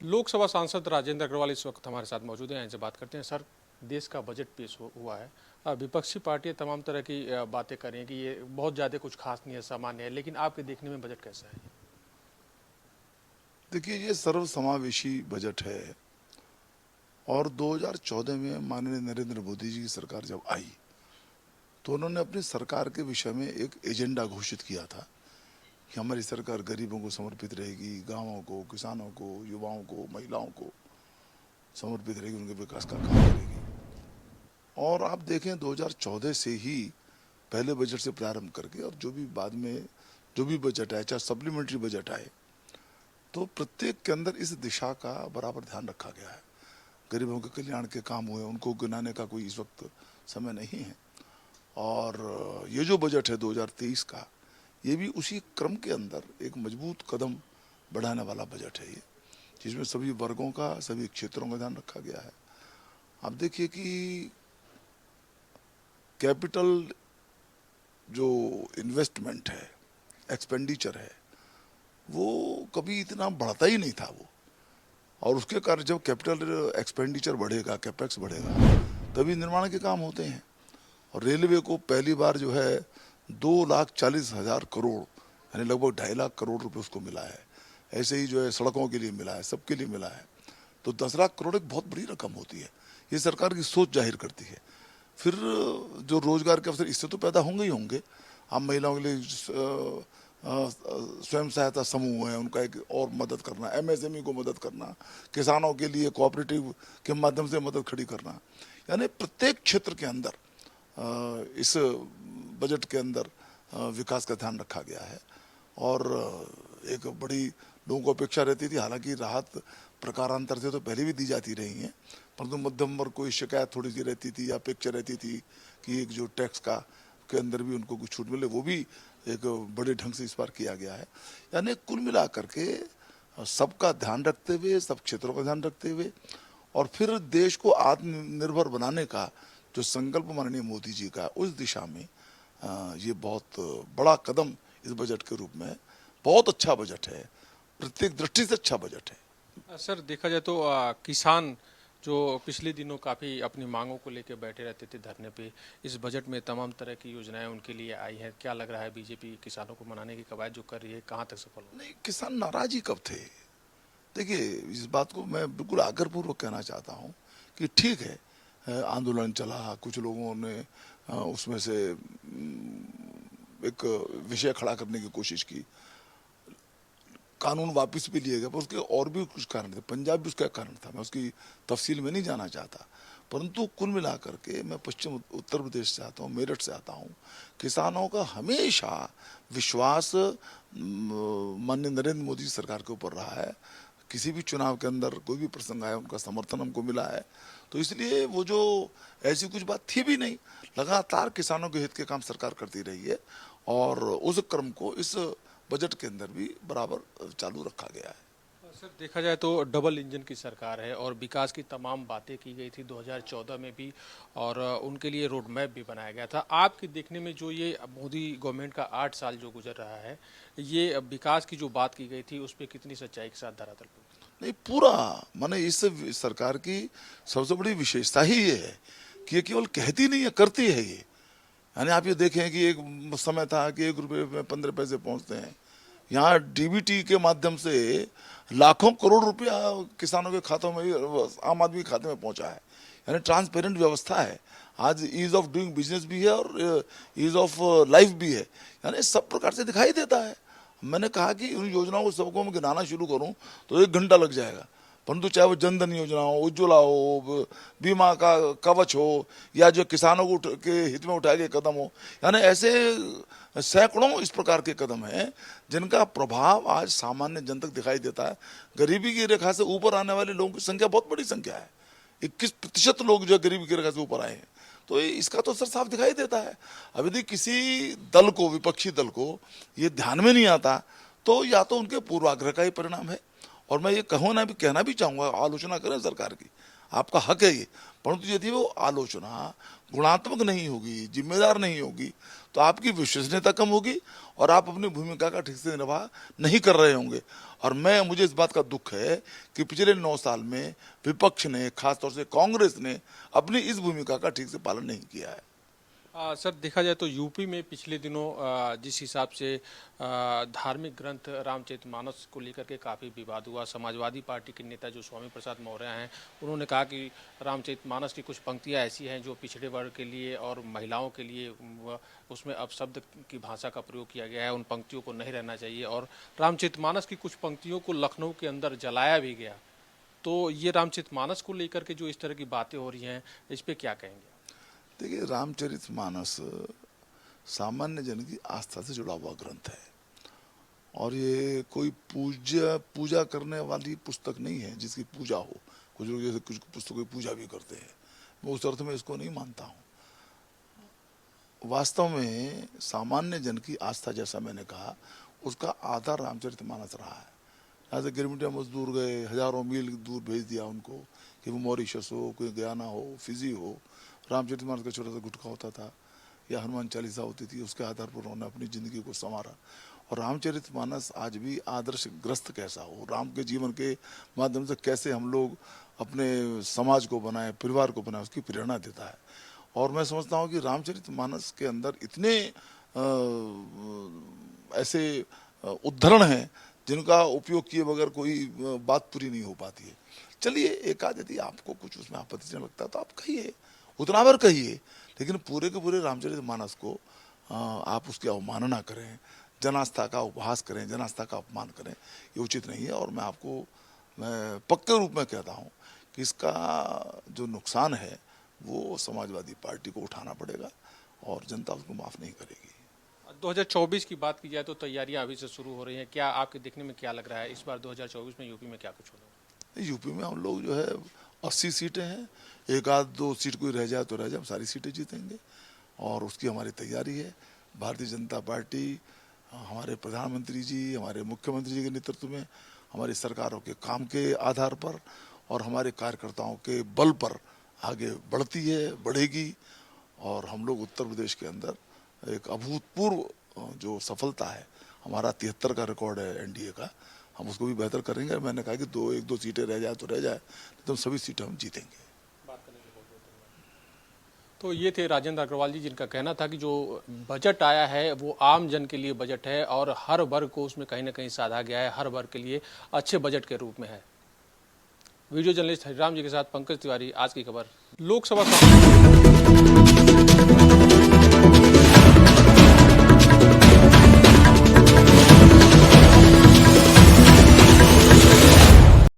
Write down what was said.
लोकसभा सांसद राजेंद्र अग्रवाल इस वक्त हमारे साथ मौजूद हैं। इनसे बात करते हैं। सर, देश का बजट पेश हुआ है। विपक्षी पार्टियां तमाम तरह की बातें कर रही हैं कि ये बहुत ज़्यादा कुछ खास नहीं है, सामान्य है, लेकिन आपके देखने में बजट कैसा है? देखिए, ये सर्वसमावेशी बजट है। और 2014 में माननीय नरेंद्र मोदी जी की सरकार जब आई तो उन्होंने अपनी सरकार के विषय में एक एजेंडा घोषित किया था कि हमारी सरकार गरीबों को समर्पित रहेगी, गांवों को, किसानों को, युवाओं को, महिलाओं को समर्पित रहेगी, उनके विकास का काम करेगी। और आप देखें 2014 से ही पहले बजट से प्रारंभ करके और जो भी बाद में जो भी बजट आए, चाहे सप्लीमेंट्री बजट आए, तो प्रत्येक के अंदर इस दिशा का बराबर ध्यान रखा गया है। गरीबों के कल्याण के काम हुए, उनको गिनाने का कोई इस वक्त समय नहीं है। और ये जो बजट है 2023 का, ये भी उसी क्रम के अंदर एक मजबूत कदम बढ़ाने वाला बजट है ये, जिसमें सभी वर्गों का, सभी क्षेत्रों का ध्यान रखा गया है। आप देखिए कि कैपिटल जो इन्वेस्टमेंट है, एक्सपेंडिचर है, वो कभी इतना बढ़ता ही नहीं था वो। और उसके कारण जब कैपिटल एक्सपेंडिचर बढ़ेगा, कैपेक्स बढ़ेगा, तभी निर्माण के काम होते हैं। और रेलवे को पहली बार जो है 2,40,000 करोड़ यानी लगभग 2.5 लाख करोड़ रुपए उसको मिला है। ऐसे ही जो है सड़कों के लिए मिला है, सबके लिए मिला है। तो 10 लाख करोड़ एक बहुत बड़ी रकम होती है। ये सरकार की सोच जाहिर करती है। फिर जो रोजगार के अवसर इससे तो पैदा होंगे ही होंगे। आप महिलाओं के लिए स्वयं सहायता समूह है, उनका एक और मदद करना, एमएसएमई को मदद करना, किसानों के लिए कोऑपरेटिव के माध्यम से मदद खड़ी करना, यानी प्रत्येक क्षेत्र के अंदर इस बजट के अंदर विकास का ध्यान रखा गया है। और एक बड़ी लोगों को अपेक्षा रहती थी, हालांकि राहत प्रकारांतर से तो पहले भी दी जाती रही हैं, परंतु मध्यम वर्ग को शिकायत थोड़ी सी रहती थी या अपेक्षा रहती थी कि एक जो टैक्स का के अंदर भी उनको कुछ छूट मिले, वो भी एक बड़े ढंग से इस बार किया गया है। यानी कुल मिलाकर के सबका ध्यान रखते हुए, सब क्षेत्रों का ध्यान रखते हुए, और फिर देश को आत्मनिर्भर बनाने का जो संकल्प माननीय मोदी जी का, उस दिशा में ये बहुत बड़ा कदम इस बजट के रूप में है। बहुत अच्छा बजट है, प्रत्येक दृष्टि से अच्छा बजट है। सर, देखा जाए तो किसान जो पिछले दिनों काफ़ी अपनी मांगों को लेकर बैठे रहते थे धरने पे, इस बजट में तमाम तरह की योजनाएं उनके लिए आई हैं। क्या लग रहा है, बीजेपी किसानों को मनाने की कवायद जो कर रही है, कहाँ तक सफल हो? नहीं, किसान नाराज ही कब थे? देखिए, इस बात को मैं बिल्कुल आग्रहपूर्वक कहना चाहता हूँ कि ठीक है, आंदोलन चला, कुछ लोगों ने उसमें से एक विषय खड़ा करने की कोशिश की, कानून वापस भी लिए गए, पर उसके और भी कुछ कारण थे। पंजाब भी उसका कारण था, मैं उसकी तफसील में नहीं जाना चाहता। परंतु कुल मिलाकर के मैं पश्चिम उत्तर प्रदेश से आता हूँ, मेरठ से आता हूँ। किसानों का हमेशा विश्वास माननीय नरेंद्र मोदी सरकार के ऊपर रहा है। किसी भी चुनाव के अंदर कोई भी प्रसंग आया, उनका समर्थन हमको मिला है। तो इसलिए वो जो ऐसी कुछ बात थी भी नहीं, लगातार किसानों के हित के काम सरकार करती रही है। और उस क्रम को इस बजट के अंदर भी बराबर चालू रखा गया है। सर, देखा जाए तो डबल इंजन की सरकार है और विकास की तमाम बातें की गई थी 2014 में भी, और उनके लिए रोड मैप भी बनाया गया था। आपके देखने में जो ये मोदी गवर्नमेंट का 8 साल जो गुजर रहा है, ये विकास की जो बात की गई थी उस पर कितनी सच्चाई के साथ धरातल पर? नहीं, पूरा माने इस सरकार की सबसे बड़ी विशेषता ही ये है कि ये केवल कहती नहीं है, करती है ये। यानी आप ये देखें कि एक समय था कि 1 रुपये में 15 पैसे पहुंचते हैं, यहाँ डीबीटी के माध्यम से लाखों करोड़ रुपया किसानों के खातों में, आम आदमी के खाते में पहुंचा है। यानी ट्रांसपेरेंट व्यवस्था है। आज ईज ऑफ डूइंग बिजनेस भी है और ईज ऑफ लाइफ भी है, यानी सब प्रकार से दिखाई देता है। मैंने कहा कि उन योजनाओं को सबको मैं गिनाना शुरू करूं तो 1 घंटा लग जाएगा, परंतु चाहे वो जनधन योजना हो, उज्ज्वला हो, बीमा का कवच हो, या जो किसानों को के हित में उठाए गए कदम हो, यानी ऐसे सैकड़ों इस प्रकार के कदम हैं जिनका प्रभाव आज सामान्य जन तक दिखाई देता है। गरीबी की रेखा से ऊपर आने वाले लोगों की संख्या बहुत बड़ी संख्या है। 21% लोग जो गरीबी की रेखा से ऊपर आए हैं। तो इसका तो असर साफ दिखाई देता है। अब यदि किसी दल को, विपक्षी दल को ये ध्यान में नहीं आता, तो या तो उनके पूर्वाग्रह का ही परिणाम है। और मैं ये कहना भी चाहूँगा, आलोचना करें सरकार की, आपका हक है ये, परंतु यदि वो आलोचना गुणात्मक नहीं होगी, जिम्मेदार नहीं होगी, तो आपकी विश्वसनीयता कम होगी और आप अपनी भूमिका का ठीक से निर्वाह नहीं कर रहे होंगे। और मुझे इस बात का दुख है कि पिछले 9 साल में विपक्ष ने, खासतौर से कांग्रेस ने, अपनी इस भूमिका का ठीक से पालन नहीं किया है। सर देखा जाए तो यूपी में पिछले दिनों जिस हिसाब से धार्मिक ग्रंथ रामचरितमानस को लेकर के काफ़ी विवाद हुआ। समाजवादी पार्टी के नेता जो स्वामी प्रसाद मौर्य हैं, उन्होंने कहा कि रामचरितमानस की कुछ पंक्तियां ऐसी हैं जो पिछड़े वर्ग के लिए और महिलाओं के लिए उसमें अपशब्द की भाषा का प्रयोग किया गया है, उन पंक्तियों को नहीं रहना चाहिए। और रामचरितमानस की कुछ पंक्तियों को लखनऊ के अंदर जलाया भी गया। तो ये रामचरितमानस को लेकर के जो इस तरह की बातें हो रही हैं, इस पर क्या कहेंगे? देखिए, रामचरितमानस सामान्य जन की आस्था से जुड़ा हुआ ग्रंथ है और ये कोई पूजा करने वाली पुस्तक नहीं है जिसकी पूजा हो। कुछ लोग जैसे कुछ पुस्तकों की पूजा भी करते हैं, मैं उस अर्थ में इसको नहीं मानता हूँ। वास्तव में सामान्य जन की आस्था, जैसा मैंने कहा, उसका आधार रामचरितमानस रहा है। यहाँ से गिरमिटिया मजदूर गए, हजारों मील दूर भेज दिया उनको, कि वो मॉरिशस हो, कोई गयाना हो, फिजी हो। रामचरितमानस का छोटा सा गुटका होता था या हनुमान चालीसा होती थी, उसके आधार पर उन्होंने अपनी ज़िंदगी को संवारा। और रामचरितमानस आज भी आदर्शग्रस्त कैसा हो, राम के जीवन के माध्यम से कैसे हम लोग अपने समाज को बनाएं, परिवार को बनाएं, उसकी प्रेरणा देता है। और मैं समझता हूँ कि रामचरितमानस के अंदर इतने ऐसे उद्धरण हैं जिनका उपयोग किए बगैर कोई बात पूरी नहीं हो पाती है। चलिए, एक आध यदि आपको कुछ उसमें आपत्तिजनक लगता है तो आप कहिए, उतना बार कहिए, लेकिन पूरे के पूरे रामचरितमानस को आप उसकी अवमानना करें, जनास्था का उपहास करें, जनास्था का अपमान करें, ये उचित नहीं है। और मैं पक्के रूप में कहता हूँ कि इसका जो नुकसान है वो समाजवादी पार्टी को उठाना पड़ेगा और जनता उसको माफ़ नहीं करेगी। 2024 की बात की जाए तो तैयारियां अभी से शुरू हो रही हैं। क्या आपके देखने में क्या लग रहा है, इस बार 2024 में यूपी में क्या कुछ होगा? यूपी में हम लोग जो है 80 सीटें हैं, एक आध दो सीट कोई रह जाए तो रह जाए, हम सारी सीटें जीतेंगे और उसकी हमारी तैयारी है। भारतीय जनता पार्टी, हमारे प्रधानमंत्री जी, हमारे मुख्यमंत्री जी के नेतृत्व में, हमारी सरकारों के काम के आधार पर और हमारे कार्यकर्ताओं के बल पर आगे बढ़ती है, बढ़ेगी। और हम लोग उत्तर प्रदेश के अंदर एक अभूतपूर्व जो सफलता है, हमारा 73 का रिकॉर्ड है एनडीए का, हम उसको भी बेहतर करेंगे। मैंने कहा कि एक दो सीटें रह जाए तो रह जाए, तो सभी सीटें हम जीतेंगे। तो ये थे राजेंद्र अग्रवाल जी, जिनका कहना था कि जो बजट आया है वो आम जन के लिए बजट है और हर वर्ग को उसमें कहीं ना कहीं साधा गया है, हर वर्ग के लिए अच्छे बजट के रूप में है। वीडियो जर्नलिस्ट हरिराम जी के साथ पंकज तिवारी, आज की खबर। लोकसभा